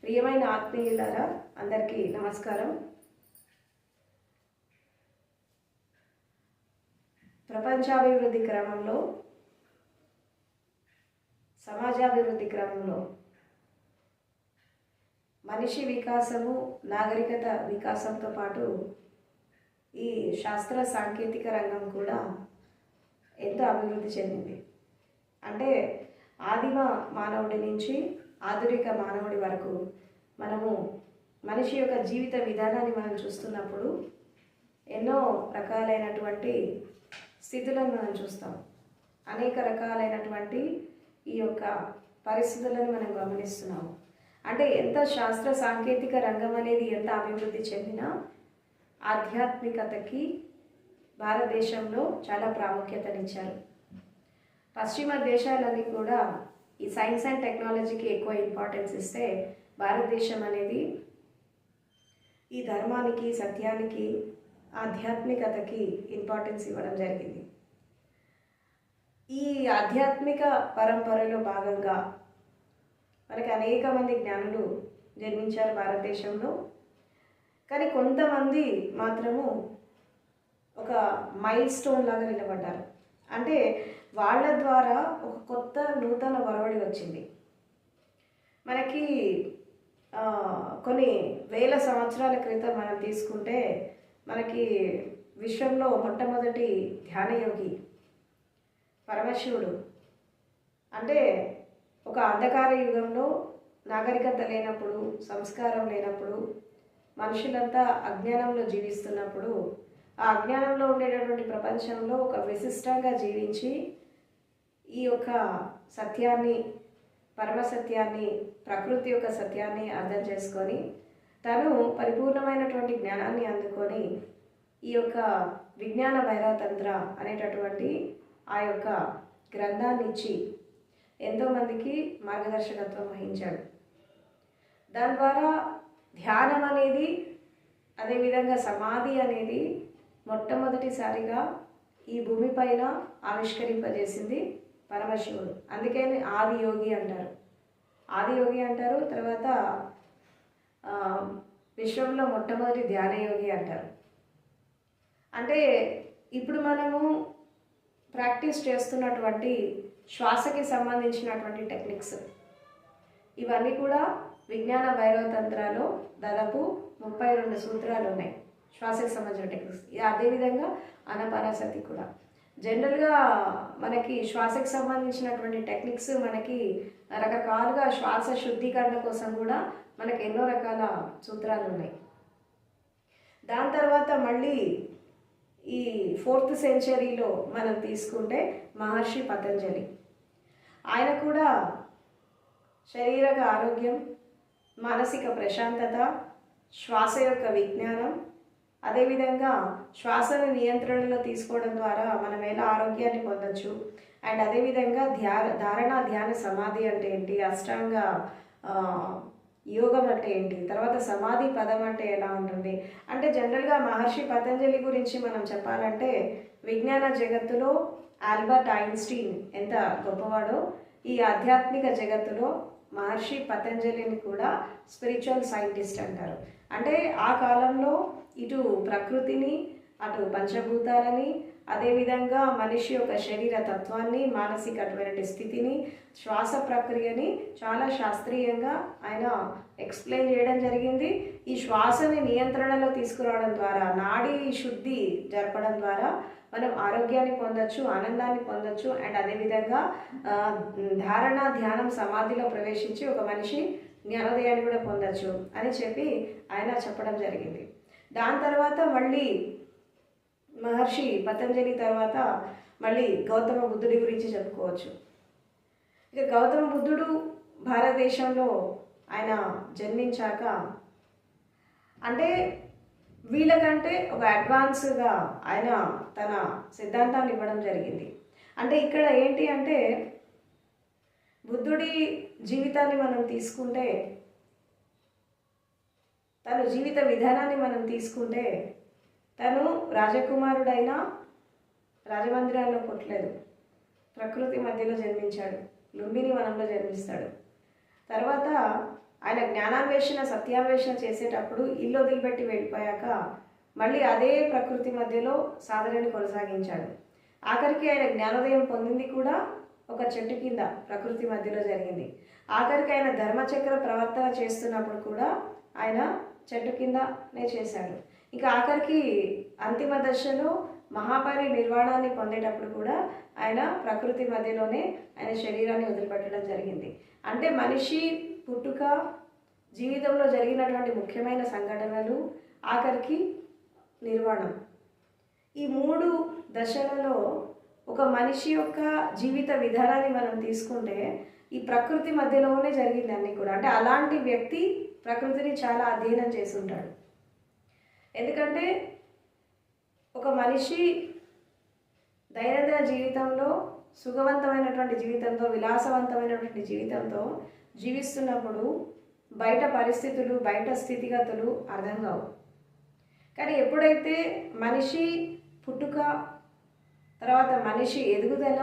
ప్రియమైన ఆత్మీయులారా, అందరికీ నమస్కారం. ప్రపంచాభివృద్ధి క్రమంలో, సమాజాభివృద్ధి క్రమంలో మనిషి వికాసము, నాగరికత వికాసంతో పాటు ఈ శాస్త్ర సాంకేతిక రంగం కూడా ఎంతో అభివృద్ధి చెందింది. అంటే ఆదిమ మానవుడి నుంచి ఆధునిక మానవుడి వరకు మనము మనిషి యొక్క జీవిత విధానాన్ని మనం చూస్తున్నప్పుడు ఎన్నో రకాలైనటువంటి స్థితులను మనం చూస్తాం. అనేక రకాలైనటువంటి ఈ యొక్క పరిస్థితులను మనం గమనిస్తున్నాము. అంటే ఎంత శాస్త్ర సాంకేతిక రంగం అనేది ఎంత అభివృద్ధి చెందినా ఆధ్యాత్మికతకి భారతదేశంలో చాలా ప్రాముఖ్యతనిచ్చారు. పశ్చిమ దేశాలన్నీ కూడా ఈ సైన్స్ అండ్ టెక్నాలజీకి ఎక్కువ ఇంపార్టెన్స్ ఇస్తే, భారతదేశం అనేది ఈ ధర్మానికి, సత్యానికి, ఆధ్యాత్మికతకి ఇంపార్టెన్స్ ఇవ్వడం జరిగింది. ఈ ఆధ్యాత్మిక పరంపరలో భాగంగా మనకి అనేక మంది జ్ఞానులు జన్మించారు భారతదేశంలో. కానీ కొంతమంది మాత్రము ఒక మైల్ స్టోన్ లాగా నిలబడ్డారు. అంటే వాళ్ళ ద్వారా ఒక కొత్త నూతన ఒరవడి వచ్చింది. మనకి కొన్ని వేల సంవత్సరాల క్రితం మనం తీసుకుంటే మనకి విశ్వంలో మొట్టమొదటి ధ్యానయోగి పరమశివుడు. అంటే ఒక అంధకార యుగంలో నాగరికత లేనప్పుడు, సంస్కారం లేనప్పుడు, మనుషులంతా అజ్ఞానంలో జీవిస్తున్నప్పుడు, ఆ అజ్ఞానంలో ఉండేటటువంటి ప్రపంచంలో ఒక విశిష్టంగా జీవించి ఈ యొక్క సత్యాన్ని, పరమసత్యాన్ని, ప్రకృతి యొక్క సత్యాన్ని అర్థం చేసుకొని తను పరిపూర్ణమైనటువంటి జ్ఞానాన్ని అందుకొని ఈ యొక్క విజ్ఞాన భైరవతంత్ర అనేటటువంటి ఆ యొక్క గ్రంథాన్ని ఇచ్చి ఎంతోమందికి మార్గదర్శకత్వం వహించాడు. దాని ద్వారా ధ్యానం అనేది, అదేవిధంగా సమాధి అనేది మొట్టమొదటిసారిగా ఈ భూమిపైన ఆవిష్కరింపజేసింది పరమశివుడు. అందుకని ఆదియోగి అంటారు. ఆదియోగి అంటారు. తర్వాత విశ్వంలో మొట్టమొదటి ధ్యానయోగి అంటారు. అంటే ఇప్పుడు మనము ప్రాక్టీస్ చేస్తున్నటువంటి శ్వాసకి సంబంధించినటువంటి టెక్నిక్స్ ఇవన్నీ కూడా విజ్ఞాన భైరవతంత్రాలో దాదాపు 32 సూత్రాలు ఉన్నాయి శ్వాసకి సంబంధించిన టెక్నిక్స్. అదేవిధంగా ఆనాపానసతి కూడా. జనరల్గా మనకి శ్వాసకి సంబంధించినటువంటి టెక్నిక్స్ మనకి రకరకాలుగా శ్వాస శుద్ధీకరణ కోసం కూడా మనకి ఎన్నో రకాల సూత్రాలు ఉన్నాయి. దాని తర్వాత మళ్ళీ ఈ 4th సెంచరీలో మనం తీసుకుంటే మహర్షి పతంజలి. ఆయన కూడా శారీరక ఆరోగ్యం, మానసిక ప్రశాంతత, శ్వాస యొక్క విజ్ఞానం, అదేవిధంగా శ్వాసను నియంత్రణలో తీసుకోవడం ద్వారా మనం ఎలా ఆరోగ్యాన్ని పొందొచ్చు, అండ్ అదేవిధంగా ధారణ, ధ్యాన, సమాధి అంటే ఏంటి, అష్టాంగ యోగం అంటే ఏంటి, తర్వాత సమాధి పదం అంటే ఎలా ఉంటుంది. అంటే జనరల్గా మహర్షి పతంజలి గురించి మనం చెప్పాలంటే విజ్ఞాన జగత్తులో ఆల్బర్ట్ ఐన్స్టీన్ ఎంత గొప్పవాడో, ఈ ఆధ్యాత్మిక జగత్తులో మహర్షి పతంజలిని కూడా స్పిరిచువల్ సైంటిస్ట్ అంటారు. అంటే ఆ కాలంలో ఇటు ప్రకృతిని, అటు పంచభూతాలని, అదేవిధంగా మనిషి యొక్క శరీర తత్వాన్ని, మానసికటువంటి స్థితిని, శ్వాస ప్రక్రియని చాలా శాస్త్రీయంగా ఆయన ఎక్స్ప్లెయిన్ చేయడం జరిగింది. ఈ శ్వాసని నియంత్రణలో తీసుకురావడం ద్వారా, నాడీ శుద్ధి జరపడం ద్వారా మనం ఆరోగ్యాన్ని పొందొచ్చు, ఆనందాన్ని పొందొచ్చు, అండ్ అదేవిధంగా ధారణ, ధ్యానం, సమాధిలో ప్రవేశించి ఒక మనిషి జ్ఞానోదయాన్ని కూడా పొందొచ్చు అని చెప్పి ఆయన చెప్పడం జరిగింది. దాని తర్వాత మళ్ళీ మహర్షి పతంజలి తర్వాత మళ్ళీ గౌతమ బుద్ధుడి గురించి చెప్పుకోవచ్చు. ఇక గౌతమ బుద్ధుడు భారతదేశంలో ఆయన జన్మించాక అంటే వీళ్ళకంటే ఒక అడ్వాన్స్గా ఆయన తన సిద్ధాంతాన్ని ఇవ్వడం జరిగింది. అంటే ఇక్కడ ఏంటి అంటే బుద్ధుడి జీవితాన్ని మనం తీసుకుంటే, తన జీవిత విధానాన్ని మనం తీసుకుంటే, తను రాజకుమారుడైన రాజమందిరాల్లో పుట్టలేదు, ప్రకృతి మధ్యలో జన్మించాడు, లుంబిని వనంలో జన్మిస్తాడు. తర్వాత ఆయన జ్ఞానాన్వేషణ సత్యాన్వేషణ చేసేటప్పుడు ఇల్లు వదిలిపెట్టి వెళ్ళిపోయాక మళ్ళీ అదే ప్రకృతి మధ్యలో సాధనని కొనసాగించాడు. ఆఖరికి ఆయన జ్ఞానోదయం పొందింది కూడా ఒక చెట్టు కింద ప్రకృతి మధ్యలో జరిగింది. ఆఖరికి ఆయన ధర్మచక్ర ప్రవర్తన చేస్తున్నప్పుడు కూడా ఆయన చెట్టు కిందనే చేశాడు. ఇంకా ఆఖరికి అంతిమ దశలో మహాపరి నిర్వాణాన్ని పొందేటప్పుడు కూడా ఆయన ప్రకృతి మధ్యలోనే ఆయన శరీరాన్ని వదిలిపెట్టడం జరిగింది. అంటే మనిషి పుట్టుక, జీవితంలో జరిగినటువంటి ముఖ్యమైన సంఘటనలు, ఆఖరికి నిర్వాణం, ఈ 3 దశలలో ఒక మనిషి యొక్క జీవిత విధానాన్ని మనం తీసుకుంటే ఈ ప్రకృతి మధ్యలోనే జరిగింది అన్నీ కూడా. అంటే అలాంటి వ్యక్తి ప్రకృతిని చాలా అధ్యయనం చేసి ఉంటాడు. ఎందుకంటే ఒక మనిషి దైనందిన జీవితంలో సుఖవంతమైనటువంటి జీవితంతో, విలాసవంతమైనటువంటి జీవితంతో జీవిస్తున్నప్పుడు బయట పరిస్థితులు, బయట స్థితిగతులు అర్థం కావు. కానీ ఎప్పుడైతే మనిషి పుట్టుక, తర్వాత మనిషి ఎదుగుదల,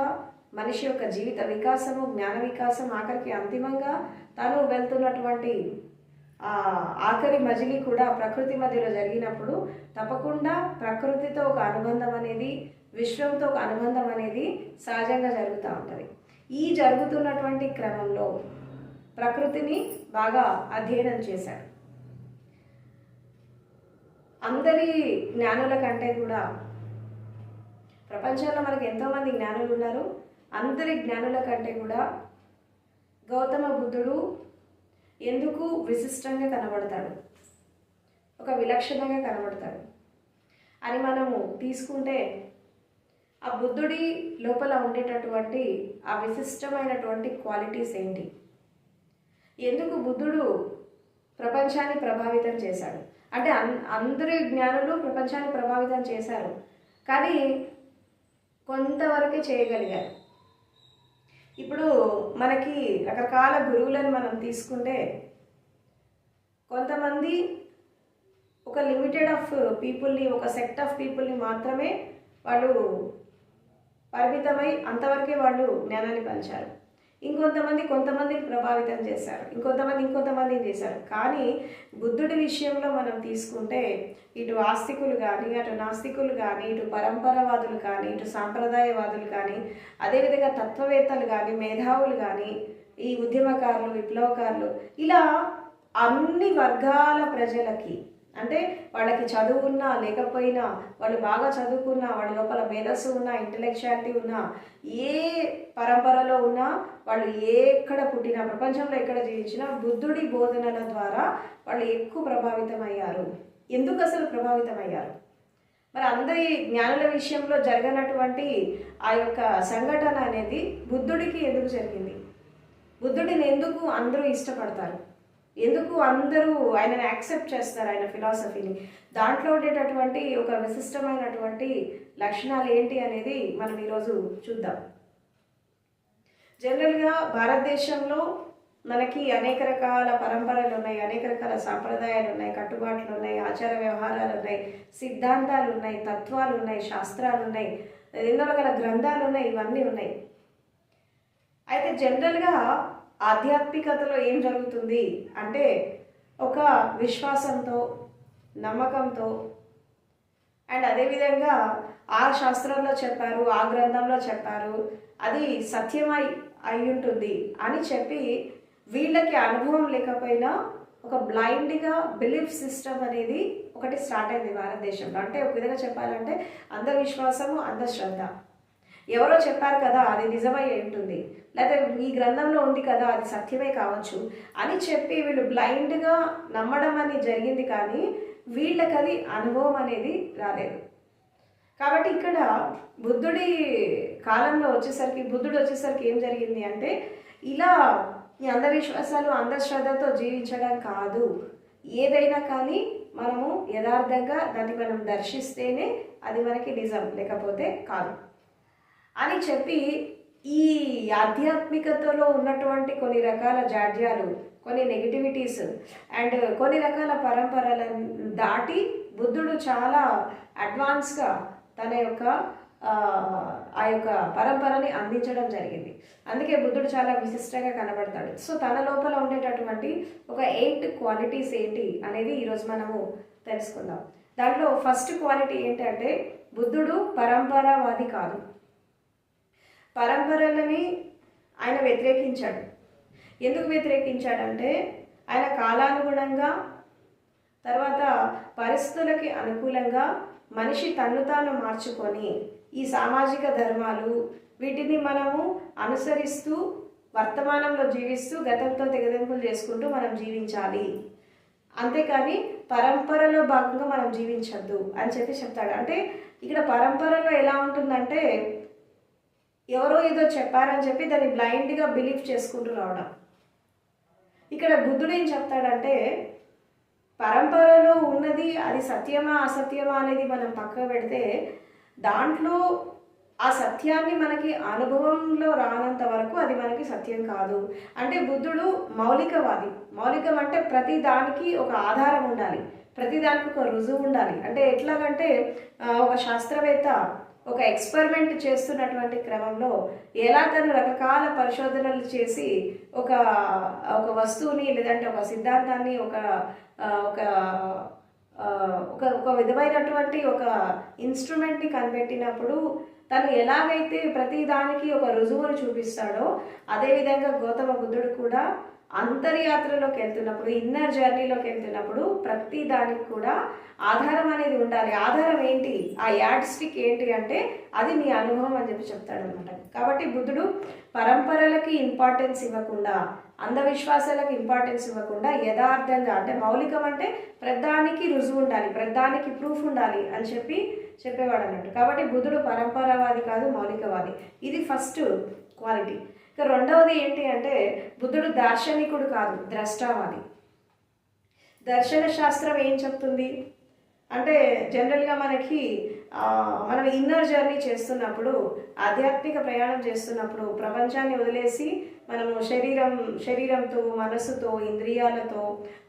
మనిషి యొక్క జీవిత వికాసము, జ్ఞాన వికాసం, ఆఖరికి అంతిమంగా తను వెళ్తున్నటువంటి ఆఖరి మజిలీ కూడా ప్రకృతి మధ్యలో జరిగినప్పుడు తప్పకుండా ప్రకృతితో ఒక అనుబంధం అనేది, విశ్వంతో ఒక అనుబంధం అనేది సహజంగా జరుగుతూ ఉంటుంది. ఈ జరుగుతున్నటువంటి క్రమంలో ప్రకృతిని బాగా అధ్యయనం చేశాడు. అందరి జ్ఞానుల కంటే కూడా ప్రపంచంలో మనకు ఎంతోమంది జ్ఞానులు ఉన్నారు. అందరి జ్ఞానుల కంటే కూడా గౌతమ బుద్ధుడు ఎందుకు విశిష్టంగా కనబడతాడు, ఒక విలక్షణంగా కనబడతాడు అని మనము తీసుకుంటే ఆ బుద్ధుడి లోపల ఉండేటటువంటి ఆ విశిష్టమైనటువంటి క్వాలిటీస్ ఏంటి, ఎందుకు బుద్ధుడు ప్రపంచాన్ని ప్రభావితం చేశాడు అంటే అందరి జ్ఞానులు ప్రపంచాన్ని ప్రభావితం చేశారు, కానీ కొంతవరకే చేయగలిగారు. ఇప్పుడు మనకి రకరకాల గురువులను మనం తీసుకుంటే కొంతమంది ఒక లిమిటెడ్ ఆఫ్ పీపుల్ని, ఒక సెక్ట్ ఆఫ్ పీపుల్ని మాత్రమే వాళ్ళు పరిమితమై అంతవరకే వాళ్ళు జ్ఞానాన్ని పంచారు. కొంతమందిని ప్రభావితం చేశారు, ఇంకొంతమందిని చేశారు. కానీ బుద్ధుడి విషయంలో మనం తీసుకుంటే ఇటు ఆస్తికులు కానీ, అటు నాస్తికులు కానీ, ఇటు పరంపరావాదులు కానీ, ఇటు సాంప్రదాయవాదులు కానీ, అదేవిధంగా తత్వవేత్తలు కానీ, మేధావులు కానీ, ఈ ఉద్యమకారులు, విప్లవకారులు, ఇలా అన్ని వర్గాల ప్రజలకి, అంటే వాళ్ళకి చదువు ఉన్నా లేకపోయినా, వాళ్ళు బాగా చదువుకున్నా, వాళ్ళ లోపల మేధస్సు ఉన్నా, ఇంటెలెక్చువాలిటీ ఉన్నా, ఏ పరంపరలో ఉన్నా, వాళ్ళు ఎక్కడ పుట్టినా, ప్రపంచంలో ఎక్కడ జీవించినా బుద్ధుడి బోధనల ద్వారా వాళ్ళు ఎక్కువ ప్రభావితం అయ్యారు. ఎందుకు అసలు ప్రభావితం అయ్యారు? మరి అందరి జ్ఞానుల విషయంలో జరగనటువంటి ఆ యొక్క సంఘటన అనేది బుద్ధుడికి ఎందుకు జరిగింది? బుద్ధుడిని ఎందుకు అందరూ ఇష్టపడతారు? ఎందుకు అందరూ ఆయనని యాక్సెప్ట్ చేస్తారు, ఆయన ఫిలాసఫీని? దాంట్లో ఉండేటటువంటి ఒక విశిష్టమైనటువంటి లక్షణాలు ఏంటి అనేది మనం ఈరోజు చూద్దాం. జనరల్గా భారతదేశంలో మనకి అనేక రకాల పరంపరలు ఉన్నాయి, అనేక రకాల సాంప్రదాయాలు ఉన్నాయి, కట్టుబాట్లు ఉన్నాయి, ఆచార వ్యవహారాలు ఉన్నాయి, సిద్ధాంతాలు ఉన్నాయి, తత్వాలు ఉన్నాయి, శాస్త్రాలు ఉన్నాయి, ఎన్నో రకాల గ్రంథాలు ఉన్నాయి, ఇవన్నీ ఉన్నాయి. అయితే జనరల్గా ఆధ్యాత్మికతలో ఏం జరుగుతుంది అంటే ఒక విశ్వాసంతో, నమ్మకంతో, అండ్ అదేవిధంగా ఆ శాస్త్రంలో చెప్పారు, ఆ గ్రంథంలో చెప్పారు, అది సత్యమై అయి ఉంటుంది అని చెప్పి వీళ్ళకి అనుభవం లేకపోయినా ఒక బ్లైండ్గా బిలీఫ్ సిస్టమ్ అనేది ఒకటి స్టార్ట్ అయింది భారతదేశంలో. అంటే ఒక విధంగా చెప్పాలంటే అంధవిశ్వాసము, అంధశ్రద్ధ. ఎవరో చెప్పారు కదా అది నిజమై ఉంటుంది, లేదా ఈ గ్రంథంలో ఉంది కదా అది సత్యమే కావచ్చు అని చెప్పి వీళ్ళు బ్లైండ్గా నమ్మడం అనేది జరిగింది, కానీ వీళ్ళకి అది అనుభవం అనేది రాలేదు. కాబట్టి ఇక్కడ బుద్ధుడు వచ్చేసరికి ఏం జరిగింది అంటే ఇలా ఈ అంధవిశ్వాసాలు, అంధశ్రద్ధతో జీవించడం కాదు, ఏదైనా కానీ మనము యథార్థంగా దాన్ని మనం దర్శిస్తేనే అది మనకి నిజం, లేకపోతే కాదు అని చెప్పి ఈ ఆధ్యాత్మికతలో ఉన్నటువంటి కొన్ని రకాల జాడ్యాలు, కొన్ని నెగిటివిటీస్ అండ్ కొన్ని రకాల పరంపరలను దాటి బుద్ధుడు చాలా అడ్వాన్స్గా తన యొక్క ఆ ఆ యొక్క పరంపరని అందించడం జరిగింది. అందుకే బుద్ధుడు చాలా విశిష్టంగా కనబడతాడు. సో తన లోపల ఉండేటటువంటి ఒక 8 క్వాలిటీస్ ఏంటి అనేది ఈరోజు మనము తెలుసుకుందాం. దాంట్లో ఫస్ట్ క్వాలిటీ ఏంటంటే బుద్ధుడు పరంపరావాది కాదు. పరంపరలని ఆయన వ్యతిరేకించాడు. ఎందుకు వ్యతిరేకించాడంటే ఆయన కాలానుగుణంగా తర్వాత పరిస్థితులకి అనుకూలంగా మనిషి తన్ను తాను మార్చుకొని ఈ సామాజిక ధర్మాలు వీటిని మనము అనుసరిస్తూ వర్తమానంలో జీవిస్తూ గతంతో తెగదెంపులు చేసుకుంటూ మనం జీవించాలి, అంతేకాని పరంపరలో భాగంగా మనం జీవించద్దు అని చెప్తాడు. అంటే ఇక్కడ పరంపరలో ఎలా ఉంటుందంటే ఎవరో ఏదో చెప్పారని చెప్పి దాన్ని బ్లైండ్గా బిలీవ్ చేసుకుంటూ రావడం. ఇక్కడ బుద్ధుడు ఏం చెప్తాడంటే పరంపరలో ఉన్నది అది సత్యమా అసత్యమా అనేది మనం పక్కన పెడితే దాంట్లో ఆ సత్యాన్ని మనకి అనుభవంలో రానంత వరకు అది మనకి సత్యం కాదు. అంటే బుద్ధుడు మౌలికవాది. మౌలికం అంటే ప్రతి దానికి ఒక ఆధారం ఉండాలి, ప్రతి దానికి ఒక రుజువు ఉండాలి. అంటే ఎట్లాగంటే ఒక శాస్త్రవేత్త ఒక ఎక్స్పెరిమెంట్ చేస్తున్నటువంటి క్రమంలో ఎలా తను రకరకాల పరిశోధనలు చేసి ఒక ఒక వస్తువుని లేదంటే ఒక సిద్ధాంతాన్ని ఒక ఒక ఒక ఒక విధమైనటువంటి ఒక ఇన్స్ట్రుమెంట్ని కనిపెట్టినప్పుడు తను ఎలాగైతే ప్రతి దానికి ఒక రుజువును చూపిస్తాడో అదేవిధంగా గౌతమ బుద్ధుడు కూడా అంతర్యాత్రలోకి వెళ్తున్నప్పుడు ఇన్నర్ జర్నీలోకి వెళ్తున్నప్పుడు ప్రతి దానికి కూడా ఆధారం అనేది ఉండాలి. ఆధారం ఏంటి, ఆ యాడ్ స్టిక్ ఏంటి అంటే అది నీ అనుభవం అని చెప్తాడనమాట. కాబట్టి బుద్ధుడు పరంపరలకి ఇంపార్టెన్స్ ఇవ్వకుండా అంధవిశ్వాసాలకు ఇంపార్టెన్స్ ఇవ్వకుండా యథార్థంగా అంటే మౌలికం అంటే ప్రధానికి రుజువు ఉండాలి, ప్రధానికి ప్రూఫ్ ఉండాలి అని చెప్పేవాడు అన్నట్టు. కాబట్టి బుద్ధుడు పరంపరావాది కాదు, మౌలికవాది. ఇది ఫస్ట్ క్వాలిటీ. ఇక రెండవది ఏంటి అంటే బుద్ధుడు దార్శనికుడు కాదు, ద్రష్టావాది. దర్శన శాస్త్రం ఏం చెప్తుంది అంటే జనరల్గా మనం ఇన్నర్ జర్నీ చేస్తున్నప్పుడు ఆధ్యాత్మిక ప్రయాణం చేస్తున్నప్పుడు ప్రపంచాన్ని వదిలేసి మనము శరీరంతో మనసుతో ఇంద్రియాలతో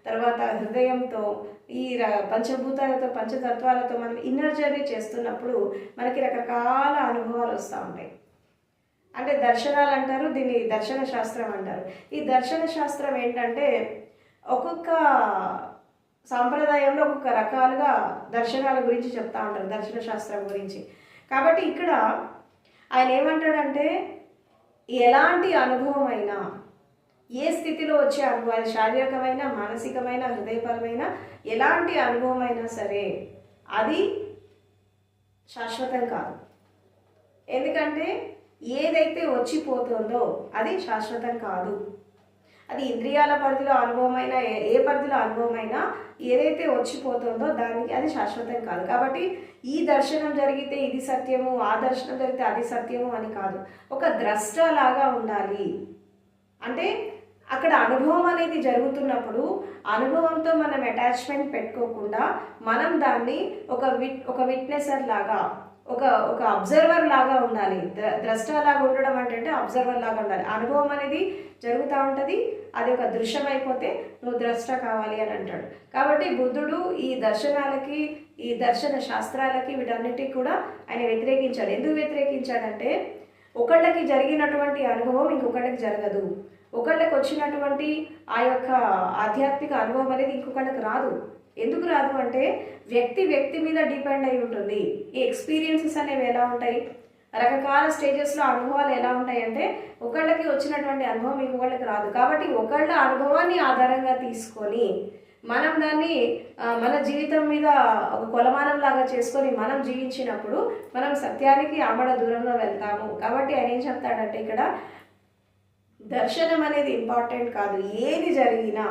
తర్వాత హృదయంతో ఈ పంచభూతాలతో పంచతత్వాలతో మనం ఇన్నర్ జర్నీ చేస్తున్నప్పుడు మనకి రకరకాల అనుభవాలు వస్తూ ఉంటాయి. అంటే దర్శనాలు అంటారు, దీన్ని దర్శన శాస్త్రం అంటారు. ఈ దర్శన శాస్త్రం ఏంటంటే ఒక్కొక్క సాంప్రదాయంలో ఒక్కొక్క రకాలుగా దర్శనాల గురించి చెప్తా ఉంటారు, దర్శన శాస్త్రం గురించి. కాబట్టి ఇక్కడ ఆయన ఏమంటాడంటే ఎలాంటి అనుభవం అయినా ఏ స్థితిలో వచ్చే అనుభవం శారీరకమైన మానసికమైన హృదయపరమైన ఎలాంటి అనుభవం అయినా సరే అది శాశ్వతం కాదు. ఎందుకంటే ఏదైతే వచ్చిపోతుందో అది శాశ్వతం కాదు. అది ఇంద్రియాల పరిధిలో అనుభవమైనా ఏ పరిధిలో అనుభవమైనా ఏదైతే వచ్చిపోతుందో దానికి అది శాశ్వతం కాదు. కాబట్టి ఈ దర్శనం జరిగితే ఇది సత్యము, ఆ దర్శనం జరిగితే అది సత్యము అని కాదు. ఒక ద్రష్టలాగా ఉండాలి. అంటే అక్కడ అనుభవం అనేది జరుగుతున్నప్పుడు అనుభవంతో మనం అటాచ్మెంట్ పెట్టుకోకుండా మనం దాన్ని ఒక విట్నెసర్ లాగా ఒక అబ్జర్వర్ లాగా ఉండాలి. ద్రష్టలాగా ఉండడం అంటే అబ్జర్వర్ లాగా ఉండాలి. అనుభవం అనేది జరుగుతూ ఉంటుంది, అది ఒక దృశ్యం అయిపోతే నువ్వు ద్రష్ట కావాలి అని అంటాడు. కాబట్టి బుద్ధుడు ఈ దర్శనాలకి ఈ దర్శన శాస్త్రాలకి వీటన్నిటికీ కూడా ఆయన వ్యతిరేకించాడు. ఎందుకు వ్యతిరేకించాడంటే ఒకళ్ళకి జరిగినటువంటి అనుభవం ఇంకొకళ్ళకి జరగదు, ఒకళ్ళకి వచ్చినటువంటి ఆ యొక్క ఆధ్యాత్మిక అనుభవం అనేది ఇంకొకళ్ళకి రాదు. ఎందుకు రాదు అంటే వ్యక్తి మీద డిపెండ్ అయి ఉంటుంది. ఈ ఎక్స్పీరియన్సెస్ అనేవి ఎలా ఉంటాయి, రకరకాల స్టేజెస్లో అనుభవాలు ఎలా ఉంటాయి అంటే ఒకళ్ళకి వచ్చినటువంటి అనుభవం ఇంకొకళ్ళకి రాదు. కాబట్టి ఒకళ్ళ అనుభవాన్ని ఆధారంగా తీసుకొని మనం దాన్ని మన జీవితం మీద ఒక కొలమానం లాగా చేసుకొని మనం జీవించినప్పుడు మనం సత్యానికి ఆమడ దూరంలో వెళ్తాము. కాబట్టి ఆయన ఏం చెప్తాడంటే ఇక్కడ దర్శనం అనేది ఇంపార్టెంట్ కాదు. ఏది జరిగినా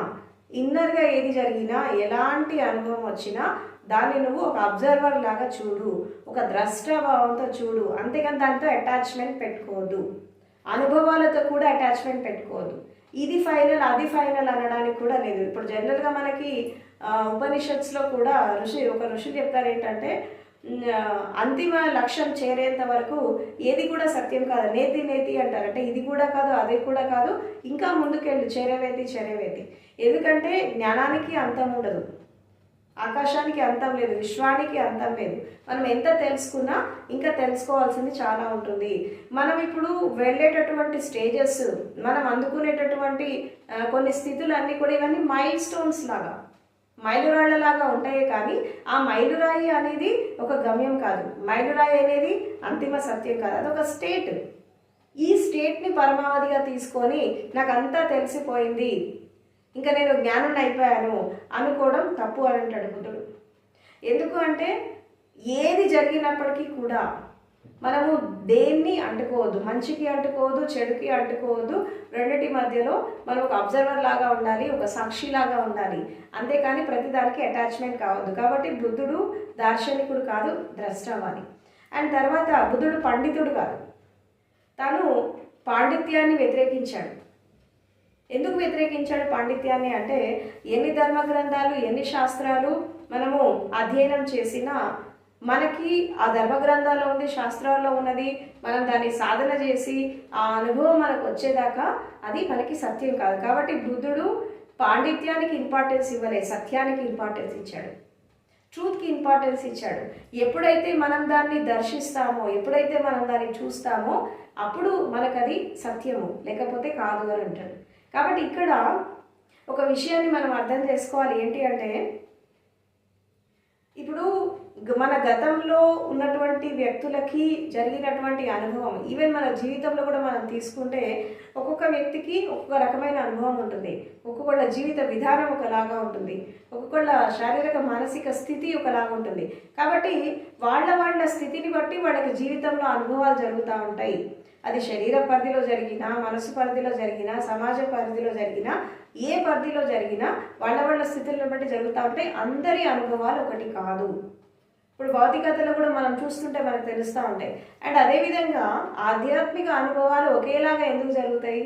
ఇన్నర్గా ఏది జరిగినా ఎలాంటి అనుభవం వచ్చినా దాన్ని నువ్వు ఒక అబ్జర్వర్ లాగా చూడు, ఒక ద్రష్టాభావంతో చూడు. అంతేకాని దాంతో అటాచ్మెంట్ పెట్టుకోవద్దు, అనుభవాలతో కూడా అటాచ్మెంట్ పెట్టుకోవద్దు. ఇది ఫైనల్ అది ఫైనల్ అనడానికి కూడా లేదు. ఇప్పుడు జనరల్గా మనకి ఉపనిషత్స్లో కూడా ఒక ఋషి చెప్తారు ఏంటంటే అంతిమ లక్ష్యం చేరేంత వరకు ఏది కూడా సత్యం కాదు, నేతి నేతి అంటారు. అంటే ఇది కూడా కాదు అది కూడా కాదు, ఇంకా ముందుకెళ్ళు, చేరవేతి. ఎందుకంటే జ్ఞానానికి అంతం ఉండదు. ఆకాశానికి అంతం లేదు, విశ్వానికి అంతం లేదు. మనం ఎంత తెలుసుకున్నా ఇంకా తెలుసుకోవాల్సింది చాలా ఉంటుంది. మనం ఇప్పుడు వెళ్ళేటటువంటి స్టేజెస్, మనం అందుకునేటటువంటి కొన్ని స్థితులు అన్నీ కూడా ఇవన్నీ మైల్ స్టోన్స్ లాగా, మైలురాళ్లలాగా ఉంటాయి. కానీ ఆ మైలురాయి అనేది ఒక గమ్యం కాదు, మైలురాయి అనేది అంతిమ సత్యం కాదు, అదొక స్టేట్. ఈ స్టేట్ని పరమావధిగా తీసుకొని నాకు అంతా తెలిసిపోయింది, ఇంకా నేను జ్ఞానుని అయిపోయాను అనుకోవడం తప్పు అని అంటాడు బుద్ధుడు. ఎందుకు అంటే ఏది జరిగినప్పటికీ కూడా మనము దేన్ని అంటుకోవద్దు, మంచికి అంటుకోవద్దు, చెడుకి అంటుకోవద్దు. రెండిటి మధ్యలో మనం ఒక అబ్జర్వర్ లాగా ఉండాలి, ఒక సాక్షిలాగా ఉండాలి, అంతేకాని ప్రతిదానికి అటాచ్మెంట్ కావద్దు. కాబట్టి బుద్ధుడు దార్శనికుడు కాదు, ద్రష్ట అవ్వాలి. అండ్ తర్వాత బుద్ధుడు పండితుడు కాదు, తను పాండిత్యాన్ని వ్యతిరేకించాడు. ఎందుకు వ్యతిరేకించాడు పాండిత్యాన్ని అంటే, ఎన్ని ధర్మ గ్రంథాలు, ఎన్ని శాస్త్రాలు మనము అధ్యయనం చేసినా మనకి ఆ ధర్మ గ్రంథాల్లో ఉంది, శాస్త్రాల్లో ఉన్నది, మనం దాన్ని సాధన చేసి ఆ అనుభవం మనకు వచ్చేదాకా అది మనకి సత్యం కాదు. కాబట్టి బుద్ధుడు పాండిత్యానికి ఇంపార్టెన్స్ ఇవ్వలేదు, సత్యానికి ఇంపార్టెన్స్ ఇచ్చాడు, ట్రూత్కి ఇంపార్టెన్స్ ఇచ్చాడు. ఎప్పుడైతే మనం దాన్ని దర్శిస్తామో, ఎప్పుడైతే మనం దాన్ని చూస్తామో అప్పుడు మనకది సత్యము, లేకపోతే కాదు అని అంటాడు. కాబట్టి ఇక్కడ ఒక విషయాన్ని మనం అర్థం చేసుకోవాలి. ఏంటి అంటే, ఇప్పుడు మన గతంలో ఉన్నటువంటి వ్యక్తులకి జరిగినటువంటి అనుభవం, ఈవెన్ మన జీవితంలో కూడా మనం తీసుకుంటే ఒక్కొక్క వ్యక్తికి ఒక్కొక్క రకమైన అనుభవం ఉంటుంది, ఒక్కొక్కళ్ళ జీవిత విధానం ఒకలాగా ఉంటుంది, ఒక్కొక్కళ్ళ శారీరక మానసిక స్థితి ఒకలాగా ఉంటుంది. కాబట్టి వాళ్ళ స్థితిని బట్టి వాళ్ళకి జీవితంలో అనుభవాలు జరుగుతూ ఉంటాయి. అది శరీర పరిధిలో జరిగినా, మనసు పరిధిలో జరిగినా, సమాజ పరిధిలో జరిగినా, ఏ పరిధిలో జరిగినా వాళ్ళ స్థితులను బట్టి జరుగుతూ ఉంటాయి. అందరి అనుభవాలు ఒకటి కాదు. ఇప్పుడు భౌతికతలో కూడా మనం చూస్తుంటే మనకు తెలుస్తూ ఉంటాయి. అండ్ అదేవిధంగా ఆధ్యాత్మిక అనుభవాలు ఒకేలాగా ఎందుకు జరుగుతాయి?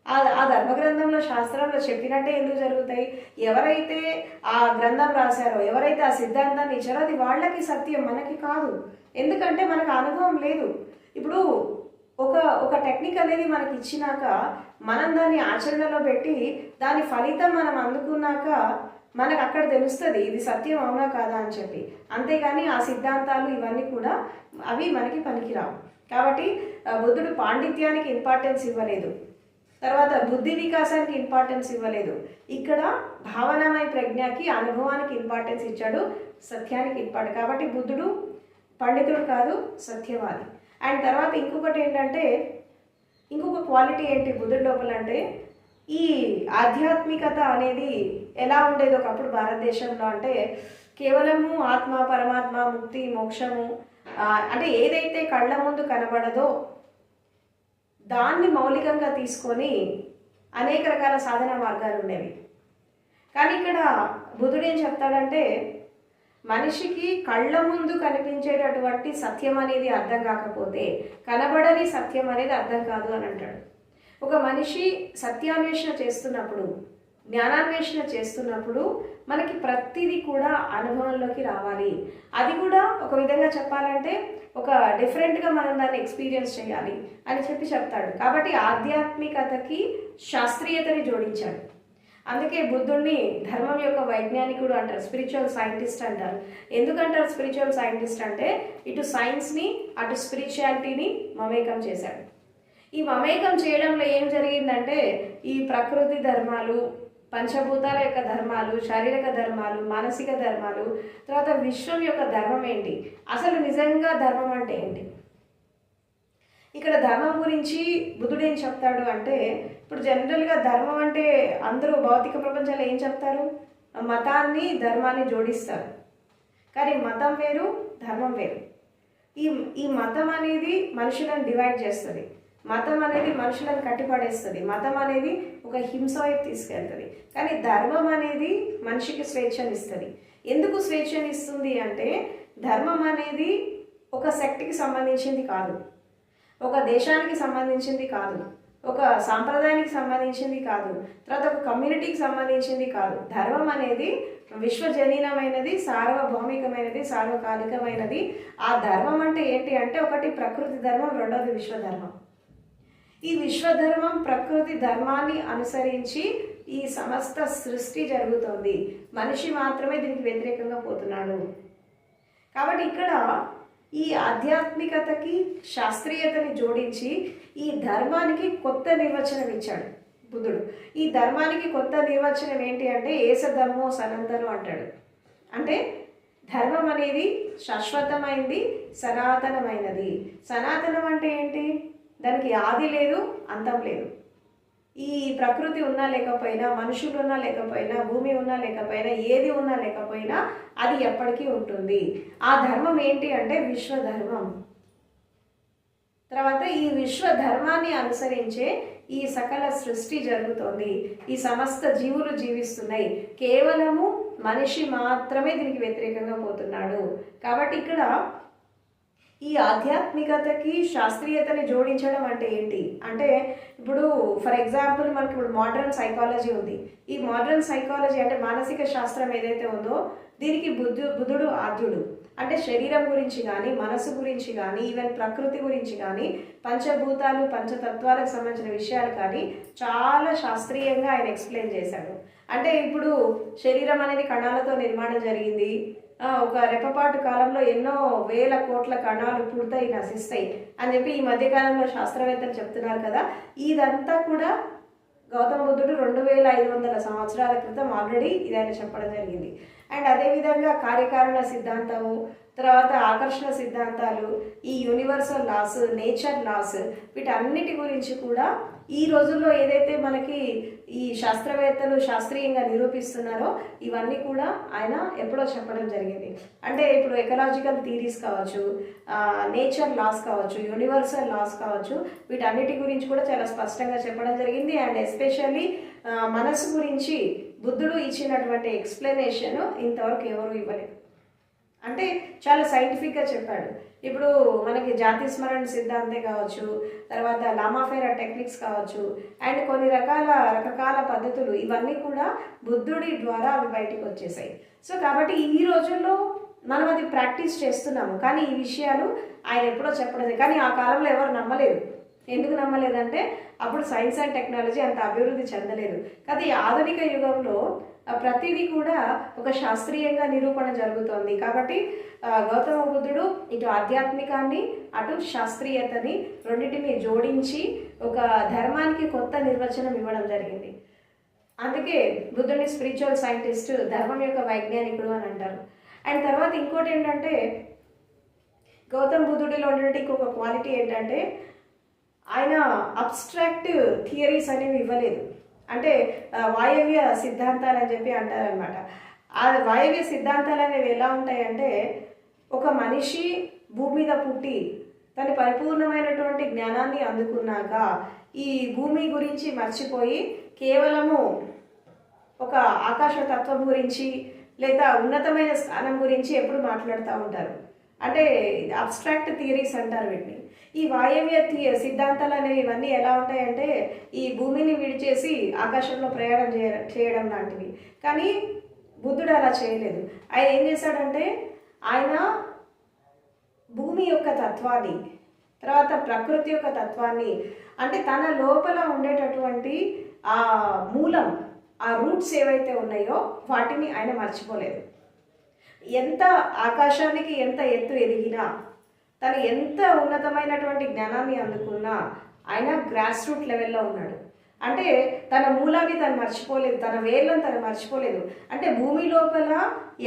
ఆ ధర్మగ్రంథంలో, శాస్త్రంలో చెప్పినట్టే ఎందుకు జరుగుతాయి? ఎవరైతే ఆ గ్రంథం రాశారో, ఎవరైతే ఆ సిద్ధాంతాన్ని ఇచ్చారో అది వాళ్ళకి సత్యం, మనకి కాదు. ఎందుకంటే మనకు అనుభవం లేదు. ఇప్పుడు ఒక టెక్నిక్ అనేది మనకి ఇచ్చినాక మనం దాన్ని ఆచరణలో పెట్టి దాని ఫలితం మనం అందుకున్నాక మనకు అక్కడ తెలుస్తుంది ఇది సత్యం అవునా కాదా అని చెప్పి. అంతేగాని ఆ సిద్ధాంతాలు ఇవన్నీ కూడా అవి మనకి పనికిరావు. కాబట్టి బుద్ధుడు పాండిత్యానికి ఇంపార్టెన్స్ ఇవ్వలేదు, తర్వాత బుద్ధి వికాసానికి ఇంపార్టెన్స్ ఇవ్వలేదు. ఇక్కడ భావనమయ ప్రజ్ఞకి, అనుభవానికి ఇంపార్టెన్స్ ఇచ్చాడు, సత్యానికి ఇంపార్టెంట్. కాబట్టి బుద్ధుడు పండితుడు కాదు, సత్యవాది. అండ్ తర్వాత ఇంకొకటి ఏంటంటే, ఇంకొక క్వాలిటీ ఏంటి బుద్ధుడి లోపల అంటే, ఈ ఆధ్యాత్మికత అనేది ఎలా ఉండేది ఒకప్పుడు భారతదేశంలో అంటే, కేవలము ఆత్మ, పరమాత్మ, ముక్తి, మోక్షము అంటే ఏదైతే కళ్ళ ముందు కనబడదో దాన్ని మౌలికంగా తీసుకొని అనేక రకాల సాధన మార్గాలు ఉండేవి. కానీ ఇక్కడ బుద్ధుడు ఏం చెప్తాడంటే, మనిషికి కళ్ళ ముందు కనిపించేటటువంటి సత్యం అనేది అర్థం కాకపోతే కనబడని సత్యం అనేది అర్థం కాదు అని అంటాడు. ఒక మనిషి సత్యాన్వేషణ చేస్తున్నప్పుడు, జ్ఞానాన్వేషణ చేస్తున్నప్పుడు మనకి ప్రతిదీ కూడా అనుభవంలోకి రావాలి. అది కూడా ఒక విధంగా చెప్పాలంటే ఒక డిఫరెంట్గా మనం దాన్ని ఎక్స్పీరియన్స్ చేయాలి అని చెప్తాడు. కాబట్టి ఆధ్యాత్మికతకి శాస్త్రీయతని జోడించాడు. అందుకే బుద్ధుడిని ధర్మం యొక్క వైజ్ఞానికుడు అంటారు, స్పిరిచువల్ సైంటిస్ట్ అంటారు. ఎందుకంటారు స్పిరిచువల్ సైంటిస్ట్ అంటే, ఇటు సైన్స్ని అటు స్పిరిచువాలిటీని మమేకం చేశాడు. ఈ మమేకం చేయడంలో ఏం జరిగిందంటే, ఈ ప్రకృతి ధర్మాలు, పంచభూతాల యొక్క ధర్మాలు, శారీరక ధర్మాలు, మానసిక ధర్మాలు, తర్వాత విశ్వం యొక్క ధర్మం ఏంటి, అసలు నిజంగా ధర్మం అంటే ఏంటి, ఇక్కడ ధర్మం గురించి బుద్ధుడు ఏం చెప్తాడు అంటే, ఇప్పుడు జనరల్గా ధర్మం అంటే అందరూ భౌతిక ప్రపంచంలో ఏం చెప్తారు, మతాన్ని ధర్మాన్ని జోడిస్తారు. కానీ మతం వేరు, ధర్మం వేరు. ఈ మతం అనేది మనుషులను డివైడ్ చేస్తుంది, మతం అనేది మనుషులను కట్టిపడేస్తుంది, మతం అనేది ఒక హింస వైపు తీసుకెళ్తుంది. కానీ ధర్మం అనేది మనిషికి స్వేచ్ఛనిస్తుంది. ఎందుకు స్వేచ్ఛనిస్తుంది అంటే, ధర్మం అనేది ఒక శక్తికి సంబంధించింది కాదు, ఒక దేశానికి సంబంధించింది కాదు, ఒక సాంప్రదాయానికి సంబంధించింది కాదు, తర్వాత ఒక కమ్యూనిటీకి సంబంధించింది కాదు. ధర్మం అనేది విశ్వజనీనమైనది, సార్వభౌమికమైనది, సార్వకాలికమైనది. ఆ ధర్మం అంటే ఏంటి అంటే, ఒకటి ప్రకృతి ధర్మం, రెండవది విశ్వధర్మం. ఈ విశ్వధర్మం ప్రకృతి ధర్మాన్ని అనుసరించి ఈ సమస్త సృష్టి జరుగుతోంది, మనిషి మాత్రమే దీనికి వ్యతిరేకంగా పోతున్నాడు. కాబట్టి ఇక్కడ ఈ ఆధ్యాత్మికతకి శాస్త్రీయతని జోడించి ఈ ధర్మానికి కొత్త నిర్వచనం ఇచ్చాడు బుద్ధుడు. ఈ ధర్మానికి కొత్త నిర్వచనం ఏంటి అంటే ఏస ధర్మో సనాతనం అంటాడు. అంటే ధర్మం అనేది శాశ్వతమైంది, సనాతనమైనది. సనాతనం అంటే ఏంటి? దానికి ఆది లేదు, అంతం లేదు. ఈ ప్రకృతి ఉన్నా లేకపోయినా, మనుషులు ఉన్నా లేకపోయినా, భూమి ఉన్నా లేకపోయినా, ఏది ఉన్నా లేకపోయినా అది ఎప్పటికీ ఉంటుంది. ఆ ధర్మం ఏంటి అంటే విశ్వధర్మం. తర్వాత ఈ విశ్వధర్మాన్ని అనుసరించే ఈ సకల సృష్టి జరుగుతోంది, ఈ సమస్త జీవులు జీవిస్తున్నాయి. కేవలము మనిషి మాత్రమే దీనికి వ్యతిరేకంగా పోతున్నాడు. కాబట్టి ఇక్కడ ఈ ఆధ్యాత్మికతకి శాస్త్రీయతని జోడించడం అంటే ఏంటి అంటే, ఇప్పుడు ఫర్ ఎగ్జాంపుల్ మనకి ఇప్పుడు మోడర్న్ సైకాలజీ ఉంది. ఈ మోడర్న్ సైకాలజీ అంటే మానసిక శాస్త్రం ఏదైతే ఉందో దీనికి బుద్ధుడు ఆద్యుడు. అంటే శరీరం గురించి కానీ, మనసు గురించి కానీ, ఈవెన్ ప్రకృతి గురించి కానీ, పంచభూతాలు పంచతత్వాలకు సంబంధించిన విషయాలు కానీ చాలా శాస్త్రీయంగా ఆయన ఎక్స్ప్లెయిన్ చేశాడు. అంటే ఇప్పుడు శరీరం అనేది కణాలతో నిర్మాణం జరిగింది. ఒక రెప్పపాటు కాలంలో ఎన్నో వేల కోట్ల కణాలు పుడతాయి, నశిస్తాయి అని చెప్పి ఈ మధ్యకాలంలో శాస్త్రవేత్తలు చెప్తున్నారు కదా. ఇదంతా కూడా గౌతమ బుద్ధుడు 2500 సంవత్సరాల క్రితం ఆల్రెడీ ఇదైనా చెప్పడం జరిగింది. అండ్ అదేవిధంగా కార్యకారణ సిద్ధాంతము, తర్వాత ఆకర్షణ సిద్ధాంతాలు, ఈ యూనివర్సల్ లాస్, నేచర్ లాస్, వీటన్నిటి గురించి కూడా ఈ రోజుల్లో ఏదైతే మనకి ఈ శాస్త్రవేత్తలు శాస్త్రీయంగా నిరూపిస్తున్నారో ఇవన్నీ కూడా ఆయన ఎప్పుడో చెప్పడం జరిగింది. అంటే ఇప్పుడు ఎకలాజికల్ థీరీస్ కావచ్చు, నేచర్ లాస్ కావచ్చు, యూనివర్సల్ లాస్ కావచ్చు, వీటన్నిటి గురించి కూడా చాలా స్పష్టంగా చెప్పడం జరిగింది. అండ్ ఎస్పెషల్లీ మనసు గురించి బుద్ధుడు ఇచ్చినటువంటి ఎక్స్ప్లెనేషన్ ఇంతవరకు ఎవరు ఇవ్వలేదు. అంటే చాలా సైంటిఫిక్గా చెప్పాడు. ఇప్పుడు మనకి జాతి స్మరణ సిద్ధాంతే కావచ్చు, తర్వాత లామాఫేరా టెక్నిక్స్ కావచ్చు, అండ్ కొన్ని రకరకాల పద్ధతులు, ఇవన్నీ కూడా బుద్ధుడి ద్వారా అవి బయటకు వచ్చేసాయి. సో కాబట్టి ఈ రోజుల్లో మనం అది ప్రాక్టీస్ చేస్తున్నాము. కానీ ఈ విషయాలు ఆయన ఎప్పుడో చెప్పడం, కానీ ఆ కాలంలో ఎవరు నమ్మలేదు. ఎందుకు నమ్మలేదంటే అప్పుడు సైన్స్ అండ్ టెక్నాలజీ అంత అభివృద్ధి చెందలేదు. కానీ ఆధునిక యుగంలో ప్రతిదీ కూడా ఒక శాస్త్రీయంగా నిరూపణ జరుగుతోంది. కాబట్టి గౌతమ బుద్ధుడు ఇటు ఆధ్యాత్మికాన్ని అటు శాస్త్రీయతని రెండింటిని జోడించి ఒక ధర్మానికి కొత్త నిర్వచనం ఇవ్వడం జరిగింది. అందుకే బుద్ధుడిని స్పిరిచువల్ సైంటిస్ట్, ధర్మం యొక్క వైజ్ఞానికుడు అని అంటారు. అండ్ తర్వాత ఇంకోటి ఏంటంటే గౌతమ బుద్ధుడిలో ఉన్నటువంటి ఇంకొక క్వాలిటీ ఏంటంటే ఆయన అబ్స్ట్రాక్ట్ థియరీస్ అనేవి ఇవ్వలేదు. అంటే వాయవ్య సిద్ధాంతాలు అని చెప్పి అంటారనమాట. ఆ వాయవ్య సిద్ధాంతాలు అనేవి ఎలా ఉంటాయంటే, ఒక మనిషి భూమి మీద పుట్టి తన పరిపూర్ణమైనటువంటి జ్ఞానాన్ని అందుకున్నాక ఈ భూమి గురించి మర్చిపోయి కేవలము ఒక ఆకాశతత్వం గురించి లేదా ఉన్నతమైన స్థానం గురించి ఎప్పుడు మాట్లాడుతూ ఉంటారు. అంటే అబ్స్ట్రాక్ట్ థియరీస్ అంటారు వీటిని. ఈ వాయవ్య సిద్ధాంతాలు అనేవి ఇవన్నీ ఎలా ఉంటాయంటే ఈ భూమిని విడిచేసి ఆకాశంలో ప్రయాణం చేయడం లాంటివి. కానీ బుద్ధుడు అలా చేయలేదు. ఆయన ఏం చేశాడంటే ఆయన భూమి యొక్క తత్వాన్ని, తర్వాత ప్రకృతి యొక్క తత్వాన్ని, అంటే తన లోపల ఉండేటటువంటి ఆ మూలం, ఆ రూట్స్ ఏవైతే ఉన్నాయో వాటిని ఆయన మర్చిపోలేదు. ఎంత ఆకాశానికి ఎంత ఎత్తు ఎదిగినా, తను ఎంత ఉన్నతమైనటువంటి జ్ఞానాన్ని అందుకున్నా ఆయన గ్రాస్ రూట్ లెవెల్లో ఉన్నాడు. అంటే తన మూలాన్ని తను మర్చిపోలేదు, తన వేర్లను తను మర్చిపోలేదు. అంటే భూమి లోపల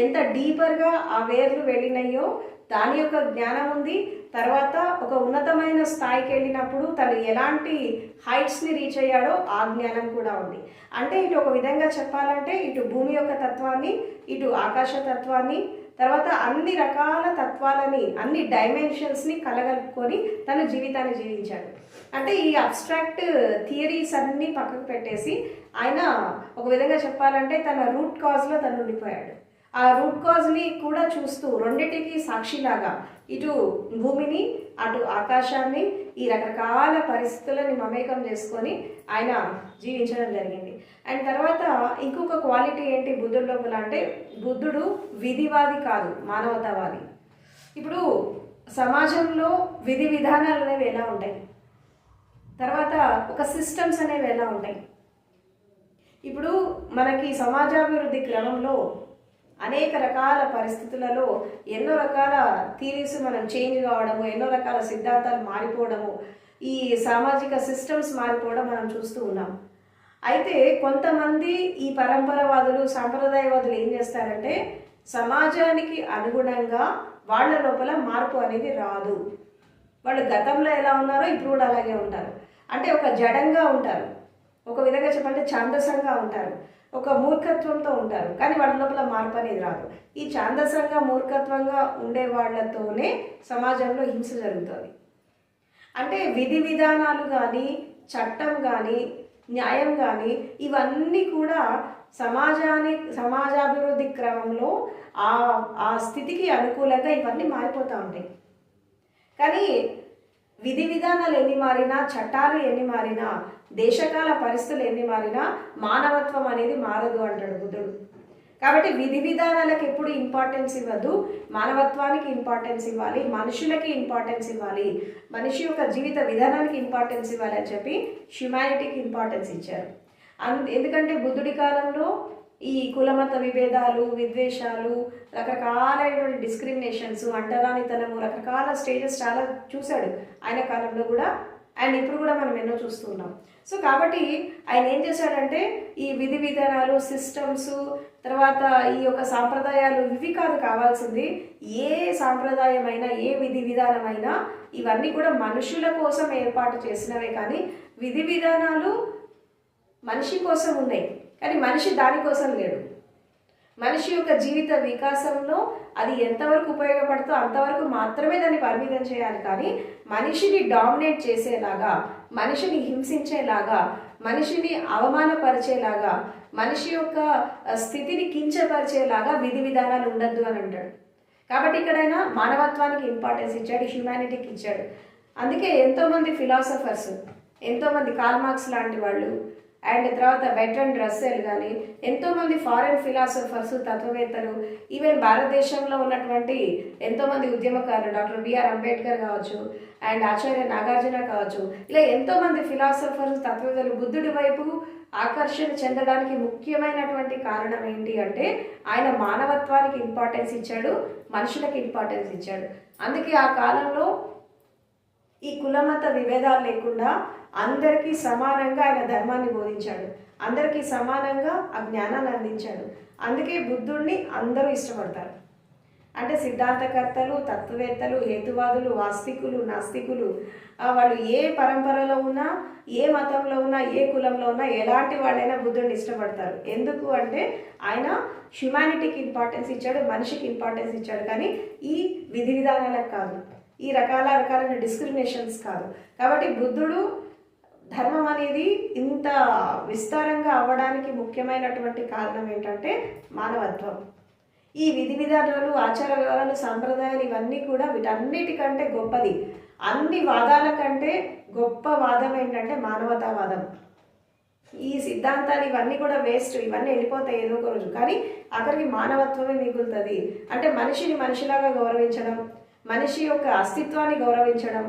ఎంత డీపర్గా ఆ వేర్లు వెళ్ళినాయో దాని యొక్క జ్ఞానం ఉంది. తర్వాత ఒక ఉన్నతమైన స్థాయికి వెళ్ళినప్పుడు తను ఎలాంటి హైట్స్ని రీచ్ అయ్యాడో ఆ జ్ఞానం కూడా ఉంది. అంటే ఇటు ఒక విధంగా చెప్పాలంటే ఇటు భూమి యొక్క తత్వాన్ని, ఇటు ఆకాశ తత్వాన్ని, తర్వాత అన్ని రకాల తత్వాలని, అన్ని డైమెన్షన్స్ని కలగలుపుకొని తన జీవితాన్ని జీవించాడు. అంటే ఈ అబ్స్ట్రాక్ట్ థియరీస్ అన్నీ పక్కకు పెట్టేసి ఆయన ఒక విధంగా చెప్పాలంటే తన రూట్ కాజ్లో తను ఉండిపోయాడు. ఆ రూట్ కాజ్ని కూడా చూస్తూ రెండిటికి సాక్షిలాగా ఇటు భూమిని అటు ఆకాశాన్ని ఈ రకరకాల పరిస్థితులని మమేకం చేసుకొని ఆయన జీవించడం జరిగింది. అండ్ తర్వాత ఇంకొక క్వాలిటీ ఏంటి బుద్ధుడి లోపల అంటే బుద్ధుడు విధివాది కాదు, మానవతావాది. ఇప్పుడు సమాజంలో విధి విధానాలు అనేవి ఎలా ఉంటాయి, తర్వాత ఒక సిస్టమ్స్ అనేవి ఎలా ఉంటాయి, ఇప్పుడు మనకి సమాజాభివృద్ధి క్రమంలో అనేక రకాల పరిస్థితులలో ఎన్నో రకాల థీరీస్ మనం చేంజ్ కావడము, ఎన్నో రకాల సిద్ధాంతాలు మారిపోవడము, ఈ సామాజిక సిస్టమ్స్ మారిపోవడం మనం చూస్తూ ఉన్నాం. అయితే కొంతమంది ఈ పరంపరవాదులు, సాంప్రదాయవాదులు ఏం చేస్తారంటే సమాజానికి అనుగుణంగా వాళ్ళ లోపల మార్పు అనేది రాదు. వాళ్ళు గతంలో ఎలా ఉన్నారో ఇప్పుడు కూడా అలాగే ఉంటారు. అంటే ఒక జడంగా ఉంటారు, ఒక విధంగా చెప్పాలంటే ఛాందసంగా ఉంటారు, ఒక మూర్ఖత్వంతో ఉంటారు, కానీ వాళ్ళ లోపల మార్పు అనేది రాదు. ఈ ఛాందసంగా మూర్ఖత్వంగా ఉండే వాళ్ళతోనే సమాజంలో హింస జరుగుతుంది. అంటే విధి విధానాలు కానీ, చట్టం కానీ, న్యాయం కానీ ఇవన్నీ కూడా సమాజాభివృద్ధి క్రమంలో ఆ స్థితికి అనుకూలంగా ఇవన్నీ మారిపోతూ ఉంటాయి. కానీ విధి విధానాలు ఎన్ని మారినా, చట్టాలు ఎన్ని మారినా, దేశకాల పరిస్థితులు ఎన్ని మారినా మానవత్వం అనేది మారదు అంటాడు బుద్ధుడు. కాబట్టి విధి విధానాలకు ఎప్పుడు ఇంపార్టెన్స్ ఇవ్వద్దు, మానవత్వానికి ఇంపార్టెన్స్ ఇవ్వాలి, మనుషులకి ఇంపార్టెన్స్ ఇవ్వాలి, మనిషి యొక్క జీవిత విధానానికి ఇంపార్టెన్స్ ఇవ్వాలి అని చెప్పి హ్యుమానిటీకి ఇంపార్టెన్స్ ఇచ్చారు. ఎందుకంటే బుద్ధుడి కాలంలో ఈ కులమత విభేదాలు, విద్వేషాలు, రకరకాలైనటువంటి డిస్క్రిమినేషన్స్, అంటరానితనము, రకరకాల స్టేజెస్ చాలా చూశాడు ఆయన కాలంలో కూడా, అండ్ ఇప్పుడు కూడా మనం ఎన్నో చూస్తున్నాం. సో కాబట్టి ఆయన ఏం చేశాడంటే ఈ విధి విధానాలు, సిస్టమ్స్, తర్వాత ఈ యొక్క సాంప్రదాయాలు ఇవి కాదు కావాల్సింది. ఏ సాంప్రదాయమైనా, ఏ విధి విధానమైనా ఇవన్నీ కూడా మనుషుల కోసం ఏర్పాటు చేసినవే. కానీ విధి విధానాలు మనిషి కోసం ఉన్నాయి, కానీ మనిషి దానికోసం లేడు. మనిషి యొక్క జీవిత వికాసంలో అది ఎంతవరకు ఉపయోగపడుతుందో అంతవరకు మాత్రమే దాన్ని పరిమితం చేయాలి. కానీ మనిషిని డామినేట్ చేసేలాగా, మనిషిని హింసించేలాగా, మనిషిని అవమానపరిచేలాగా, మనిషి యొక్క స్థితిని కించపరిచేలాగా విధి విధానాలు ఉండద్దు అని అంటాడు. కాబట్టి ఇక్కడైనా మానవత్వానికి ఇంపార్టెన్స్ ఇచ్చాడు, హ్యుమానిటీకి ఇచ్చాడు. అందుకే ఎంతోమంది ఫిలాసఫర్స్, ఎంతోమంది కార్ల్ మార్క్స్ లాంటి వాళ్ళు, అండ్ తర్వాత బెర్ట్రాండ్ రస్సెల్ కానీ ఎంతోమంది ఫారెన్ ఫిలాసఫర్స్, తత్వవేత్తలు, ఈవెన్ భారతదేశంలో ఉన్నటువంటి ఎంతోమంది ఉద్యమకారులు, డాక్టర్ బిఆర్ అంబేద్కర్ కావచ్చు, అండ్ ఆచార్య నాగార్జున కావచ్చు, ఇలా ఎంతోమంది ఫిలాసఫర్స్, తత్వవేత్తలు బుద్ధుడి వైపు ఆకర్షణ చెందడానికి ముఖ్యమైనటువంటి కారణం ఏంటి అంటే ఆయన మానవత్వానికి ఇంపార్టెన్స్ ఇచ్చాడు, మనుషులకు ఇంపార్టెన్స్ ఇచ్చాడు. అందుకే ఆ కాలంలో ఈ కులమత విభేదాలు లేకుండా అందరికీ సమానంగా ఆయన ధర్మాన్ని బోధించాడు, అందరికీ సమానంగా ఆ జ్ఞానాన్ని అందించాడు. అందుకే బుద్ధుడిని అందరూ ఇష్టపడతారు. అంటే సిద్ధాంతకర్తలు, తత్వవేత్తలు, హేతువాదులు, వాస్తికులు, నాస్తికులు, వాళ్ళు ఏ పరంపరలో ఉన్నా, ఏ మతంలో ఉన్నా, ఏ కులంలో ఉన్నా, ఎలాంటి వాళ్ళైనా బుద్ధుడిని ఇష్టపడతారు. ఎందుకు అంటే ఆయన హ్యుమానిటీకి ఇంపార్టెన్స్ ఇచ్చాడు, మనిషికి ఇంపార్టెన్స్ ఇచ్చాడు, కానీ ఈ విధి విధానాలకు కాదు, ఈ రకాలైన డిస్క్రిమినేషన్స్ కాదు. కాబట్టి బుద్ధుడు ధర్మం అనేది ఇంత విస్తారంగా అవ్వడానికి ముఖ్యమైనటువంటి కారణం ఏంటంటే మానవత్వం. ఈ విధి విధానాలు, ఆచార వ్యవహారాలు, సాంప్రదాయాలు ఇవన్నీ కూడా వీటన్నిటికంటే గొప్పది. అన్ని వాదాల కంటే గొప్ప వాదం ఏంటంటే మానవతావాదం. ఈ సిద్ధాంతాలు ఇవన్నీ కూడా వేస్ట్, ఇవన్నీ వెళ్ళిపోతాయి ఏదో ఒక రోజు, కానీ అక్కడికి మానవత్వమే మిగులుతుంది. అంటే మనిషిని మనిషిలాగా గౌరవించడం, మనిషి యొక్క అస్తిత్వాన్ని గౌరవించడం,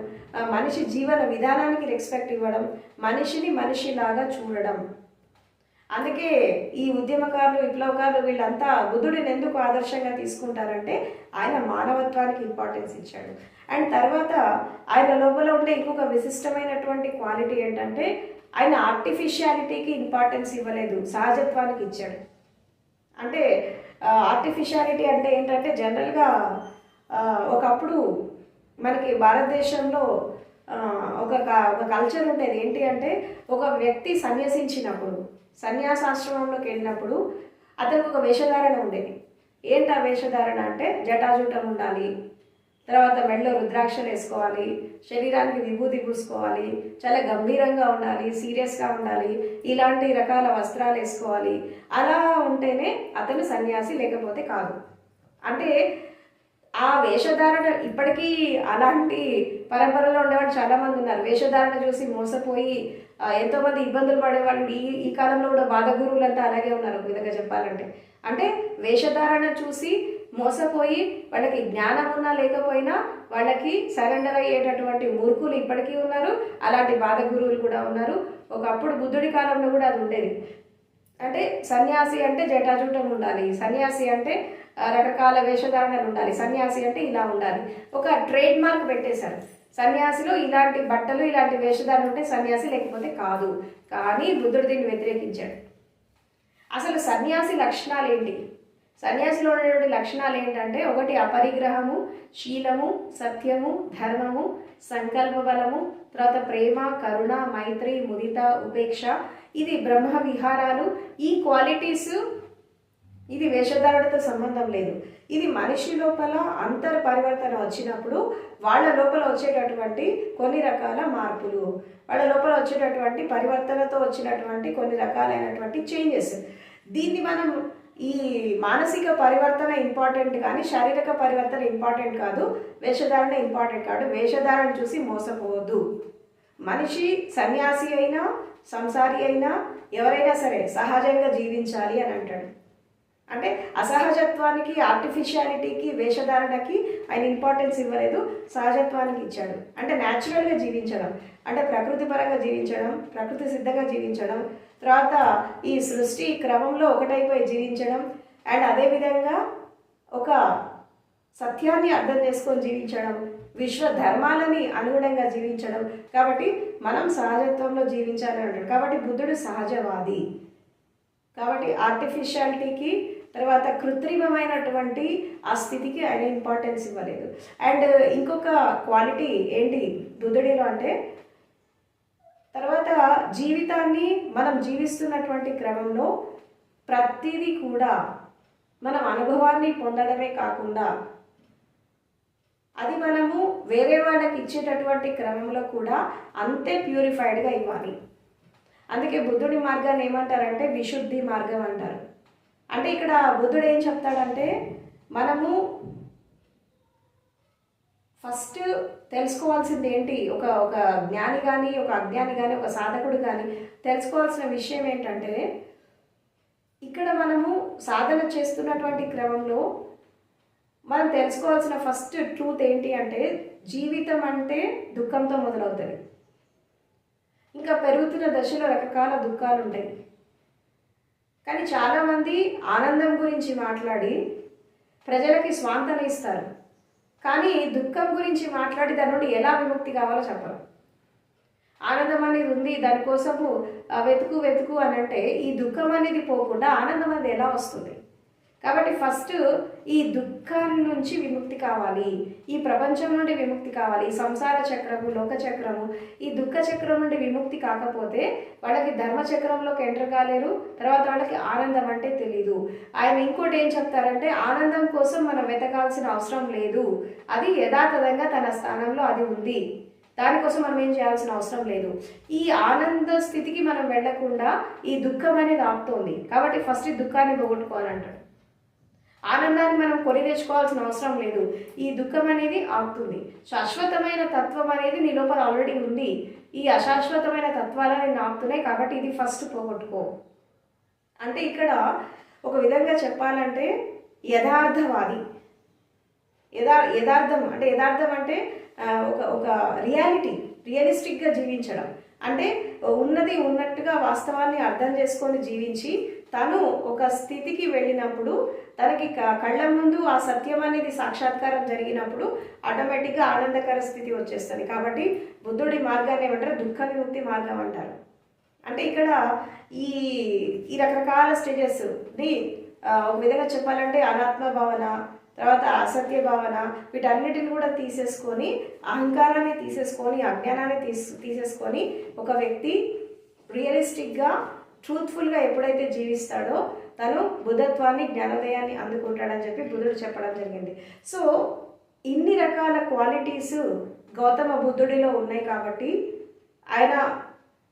మనిషి జీవన విధానానికి రెస్పెక్ట్ ఇవ్వడం, మనిషిని మనిషిలాగా చూడడం. అందుకే ఈ ఉద్యమకారులు, విప్లవకారులు వీళ్ళంతా బుద్ధుడిని ఎందుకు ఆదర్శంగా తీసుకుంటారంటే ఆయన మానవత్వానికి ఇంపార్టెన్స్ ఇచ్చాడు. అండ్ తర్వాత ఆయన లోపల ఉండే ఇంకొక విశిష్టమైనటువంటి క్వాలిటీ ఏంటంటే ఆయన ఆర్టిఫిషియాలిటీకి ఇంపార్టెన్స్ ఇవ్వలేదు, సహజత్వానికి ఇచ్చాడు. అంటే ఆర్టిఫిషియాలిటీ అంటే ఏంటంటే జనరల్గా ఒకప్పుడు మనకి భారతదేశంలో ఒక కల్చర్ ఉండేది. ఏంటి అంటే ఒక వ్యక్తి సన్యసించినప్పుడు, సన్యాసాశ్రమంలోకి వెళ్ళినప్పుడు అతనికి ఒక వేషధారణ ఉండేది. ఏంటి ఆ వేషధారణ అంటే జటాజుటం ఉండాలి, తర్వాత మెడలో రుద్రాక్షలు వేసుకోవాలి, శరీరానికి విభూతి పూసుకోవాలి, చాలా గంభీరంగా ఉండాలి, సీరియస్గా ఉండాలి, ఇలాంటి రకాల వస్త్రాలు వేసుకోవాలి. అలా ఉంటేనే అతను సన్యాసి, లేకపోతే కాదు. అంటే ఆ వేషధారణ ఇప్పటికీ అలాంటి పరంపరలో ఉండేవాళ్ళు చాలామంది ఉన్నారు. వేషధారణ చూసి మోసపోయి ఎంతోమంది ఇబ్బందులు పడేవాళ్ళు ఈ కాలంలో కూడా బాధ గురువులంతా అలాగే ఉన్నారు ఒక విధంగా చెప్పాలంటే. అంటే వేషధారణ చూసి మోసపోయి వాళ్ళకి జ్ఞానం ఉన్నా లేకపోయినా వాళ్ళకి సరెండర్ అయ్యేటటువంటి మూర్ఖులు ఇప్పటికీ ఉన్నారు, అలాంటి బాధ గురువులు కూడా ఉన్నారు. ఒకప్పుడు బుద్ధుడి కాలంలో కూడా అది ఉండేది. అంటే సన్యాసి అంటే జటాజూటం ఉండాలి, సన్యాసి అంటే రకరకాల వేషధారణలు ఉండాలి, సన్యాసి అంటే ఇలా ఉండాలి, ఒక ట్రేడ్ మార్క్ పెట్టేశారు. సన్యాసిలో ఇలాంటి బట్టలు ఇలాంటి వేషధారణ ఉంటే సన్యాసి, లేకపోతే కాదు. కానీ బుద్ధుడు దీన్ని వ్యతిరేకించాడు. అసలు సన్యాసి లక్షణాలు ఏంటి? సన్యాసిలో ఉన్నటువంటి లక్షణాలు ఏంటంటే, ఒకటి అపరిగ్రహము, శీలము, సత్యము, ధర్మము, సంకల్ప బలము, తర్వాత ప్రేమ, కరుణ, మైత్రి, ముదిత, ఉపేక్ష, ఇది బ్రహ్మ విహారాలు. ఈ క్వాలిటీస్, ఇది వేషధారణతో సంబంధం లేదు. ఇది మనిషి లోపల అంతర్పరివర్తన వచ్చినప్పుడు వాళ్ళ లోపల వచ్చేటటువంటి కొన్ని రకాల మార్పులు, వాళ్ళ లోపల వచ్చేటటువంటి పరివర్తనతో వచ్చినటువంటి కొన్ని రకాలైనటువంటి చేంజెస్. దీన్ని మనం ఈ మానసిక పరివర్తన ఇంపార్టెంట్ కానీ శారీరక పరివర్తన ఇంపార్టెంట్ కాదు, వేషధారణ ఇంపార్టెంట్ కాదు. వేషధారణ చూసి మోసపోవద్దు. మనిషి సన్యాసి అయినా సంసారి అయినా ఎవరైనా సరే సహజంగా జీవించాలి అని అంటాడు. అంటే అసహజత్వానికి, ఆర్టిఫిషియాలిటీకి, వేషధారణకి ఆయన ఇంపార్టెన్స్ ఇవ్వలేదు, సహజత్వానికి ఇచ్చాడు. అంటే న్యాచురల్గా జీవించడం, అంటే ప్రకృతి పరంగా జీవించడం, ప్రకృతి సిద్ధంగా జీవించడం, తర్వాత ఈ సృష్టి క్రమంలో ఒకటైపోయి జీవించడం, అండ్ అదేవిధంగా ఒక సత్యాన్ని అర్థం చేసుకొని జీవించడం, విశ్వ ధర్మాలని అనుగుణంగా జీవించడం. కాబట్టి మనం సహజత్వంలో జీవించాలి అంటాడు. కాబట్టి బుద్ధుడు సహజవాది. కాబట్టి ఆర్టిఫిషియాలిటీకి, తర్వాత కృత్రిమమైనటువంటి ఆ స్థితికి ఆయన ఇంపార్టెన్స్ ఇవ్వలేదు. అండ్ ఇంకొక క్వాలిటీ ఏంటి బుద్ధుడిలో అంటే, తర్వాత జీవితాన్ని మనం జీవిస్తున్నటువంటి క్రమంలో ప్రతిదీ కూడా మనం అనుభవాన్ని పొందడమే కాకుండా అది మనము వేరే వాళ్ళకి ఇచ్చేటటువంటి క్రమంలో కూడా అంతే ప్యూరిఫైడ్గా ఇవ్వాలి. అందుకే బుద్ధుడి మార్గాన్ని ఏమంటారంటే విశుద్ధి మార్గం అంటారు. అంటే ఇక్కడ బుద్ధుడు ఏం చెప్తాడంటే, మనము ఫస్ట్ తెలుసుకోవాల్సింది ఏంటి, ఒక జ్ఞాని కానీ, ఒక అజ్ఞాని కానీ, ఒక సాధకుడు కానీ తెలుసుకోవాల్సిన విషయం ఏంటంటే, ఇక్కడ మనము సాధన చేస్తున్నటువంటి క్రమంలో మనం తెలుసుకోవాల్సిన ఫస్ట్ ట్రూత్ ఏంటి అంటే, జీవితం అంటే దుఃఖంతో మొదలవుతుంది. ఇంకా పెరుగుతున్న దశలో రకరకాల దుఃఖాలు ఉంటాయి. కానీ చాలామంది ఆనందం గురించి మాట్లాడి ప్రజలకి స్వాంతన ఇస్తారు, కానీ దుఃఖం గురించి మాట్లాడి దాని నుండి ఎలా విముక్తి కావాలో చెప్పరు. ఆనందం అనేది ఉంది, దానికోసము వెతుకు అని అంటే ఈ దుఃఖం అనేది పోకుండా ఆనందం అనేది ఎలా వస్తుంది? కాబట్టి ఫస్ట్ ఈ దుఃఖాన్ని నుంచి విముక్తి కావాలి, ఈ ప్రపంచం నుండి విముక్తి కావాలి. ఈ సంసార చక్రము, లోక చక్రము, ఈ దుఃఖ చక్రం నుండి విముక్తి కాకపోతే వాళ్ళకి ధర్మచక్రంలోకి ఎంటర్ కాలేరు, తర్వాత వాళ్ళకి ఆనందం అంటే తెలీదు. ఆయన ఇంకోటి ఏం చెప్తారంటే, ఆనందం కోసం మనం వెతకాల్సిన అవసరం లేదు, అది యథాతథంగా తన స్థానంలో అది ఉంది, దానికోసం మనం ఏం చేయాల్సిన అవసరం లేదు. ఈ ఆనంద స్థితికి మనం వెళ్లకుండా ఈ దుఃఖం అనేది ఆపుతోంది. కాబట్టి ఫస్ట్ ఈ దుఃఖాన్ని పోగొట్టుకోవాలంటాడు. ఆనందాన్ని మనం కొని తెచ్చుకోవాల్సిన అవసరం లేదు, ఈ దుఃఖం అనేది ఆపుతుంది. శాశ్వతమైన తత్వం అనేది నీ లోపల ఆల్రెడీ ఉంది, ఈ అశాశ్వతమైన తత్వాలు నేను ఆపుతున్నాయి, కాబట్టి ఇది ఫస్ట్ పోగొట్టుకో. అంటే ఇక్కడ ఒక విధంగా చెప్పాలంటే యథార్థవాది. యథార్థం అంటే ఒక రియలిస్టిక్గా జీవించడం. అంటే ఉన్నది ఉన్నట్టుగా వాస్తవాన్ని అర్థం చేసుకొని జీవించి తను ఒక స్థితికి వెళ్ళినప్పుడు తనకి కళ్ళ ముందు ఆ సత్యం అనేది సాక్షాత్కారం జరిగినప్పుడు ఆటోమేటిక్గా ఆనందకర స్థితి వచ్చేస్తుంది. కాబట్టి బుద్ధుడి మార్గాన్ని ఏమంటారు, దుఃఖ విముక్తి మార్గం అంటారు. అంటే ఇక్కడ ఈ రకరకాల స్టేజెస్ని ఒక విధంగా చెప్పాలంటే అనాత్మ భావన, తర్వాత అసత్య భావన, వీటన్నిటిని కూడా తీసేసుకొని, అహంకారాన్ని తీసేసుకొని, అజ్ఞానాన్ని తీసేసుకొని ఒక వ్యక్తి రియలిస్టిక్గా, ట్రూత్ఫుల్గా ఎప్పుడైతే జీవిస్తాడో తను బుద్ధత్వాన్ని, జ్ఞానోదయాన్ని అందుకుంటాడని చెప్పి బుద్ధుడు చెప్పడం జరిగింది. సో ఇన్ని రకాల క్వాలిటీస్ గౌతమ బుద్ధుడిలో ఉన్నాయి కాబట్టి ఆయన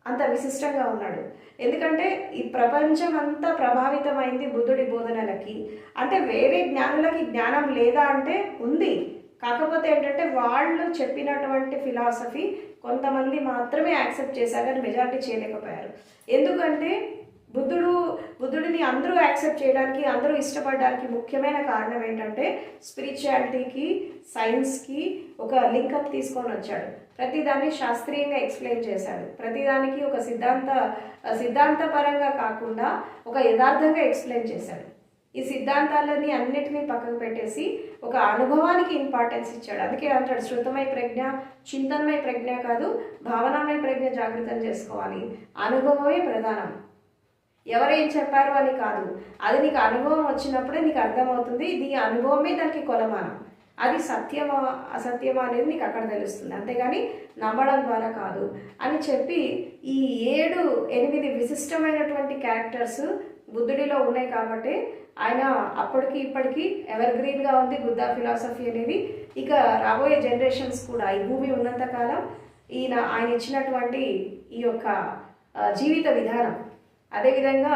అంత విశిష్టంగా ఉన్నాడు. ఎందుకంటే ఈ ప్రపంచం అంతా ప్రభావితమైంది బుద్ధుడి బోధనలకి. అంటే వేరే జ్ఞానులకి జ్ఞానం లేదా అంటే ఉంది, కాకపోతే ఏంటంటే వాళ్ళు చెప్పినటువంటి ఫిలాసఫీ కొంతమంది మాత్రమే యాక్సెప్ట్ చేశారు, కానీ మెజారిటీ చేయలేకపోయారు. ఎందుకంటే బుద్ధుడిని అందరూ యాక్సెప్ట్ చేయడానికి, అందరూ ఇష్టపడడానికి ముఖ్యమైన కారణం ఏంటంటే స్పిరిచువాలిటీకి, సైన్స్కి ఒక లింకప్ తీసుకొని వచ్చాడు. ప్రతిదాన్ని శాస్త్రీయంగా ఎక్స్ప్లెయిన్ చేశాడు. ప్రతిదానికి ఒక సిద్ధాంతపరంగా కాకుండా ఒక యథార్థంగా ఎక్స్ప్లెయిన్ చేశాడు. ఈ సిద్ధాంతాలని అన్నిటినీ పక్కకు పెట్టేసి ఒక అనుభవానికి ఇంపార్టెన్స్ ఇచ్చాడు. అందుకే అంటాడు శృతమై ప్రజ్ఞ చింతనమై ప్రజ్ఞ కాదు, భావనామయ ప్రజ్ఞ జాగృతం చేసుకోవాలి. అనుభవమే ప్రధానం. ఎవరేం చెప్పారు అని కాదు, అది నీకు అనుభవం వచ్చినప్పుడే నీకు అర్థమవుతుంది. ఇది అనుభవమే దానికి కొలమానం. అది సత్యమా అసత్యమా అనేది నీకు అక్కడ తెలుస్తుంది, అంతేగాని నమ్మడం ద్వారా కాదు అని చెప్పి ఈ 7-8 విశిష్టమైనటువంటి క్యారెక్టర్స్ బుద్ధుడిలో ఉన్నాయి. కాబట్టి ఆయన అప్పటికి ఇప్పటికీ ఎవర్ గ్రీన్గా ఉంది బుద్ధ ఫిలాసఫీ అనేది. ఇక రాబోయే జనరేషన్స్ కూడా ఈ భూమి ఉన్నంతకాలం ఆయన ఇచ్చినటువంటి ఈ యొక్క జీవిత విధానం, అదేవిధంగా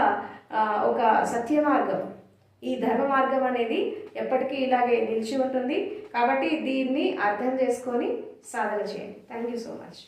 ఒక సత్య మార్గం, ఈ ధర్మ మార్గం అనేది ఎప్పటికీ ఇలాగే నిలిచి ఉంటుంది. కాబట్టి దీన్ని అర్థం చేసుకొని సాధన చేయండి. Thank you so much.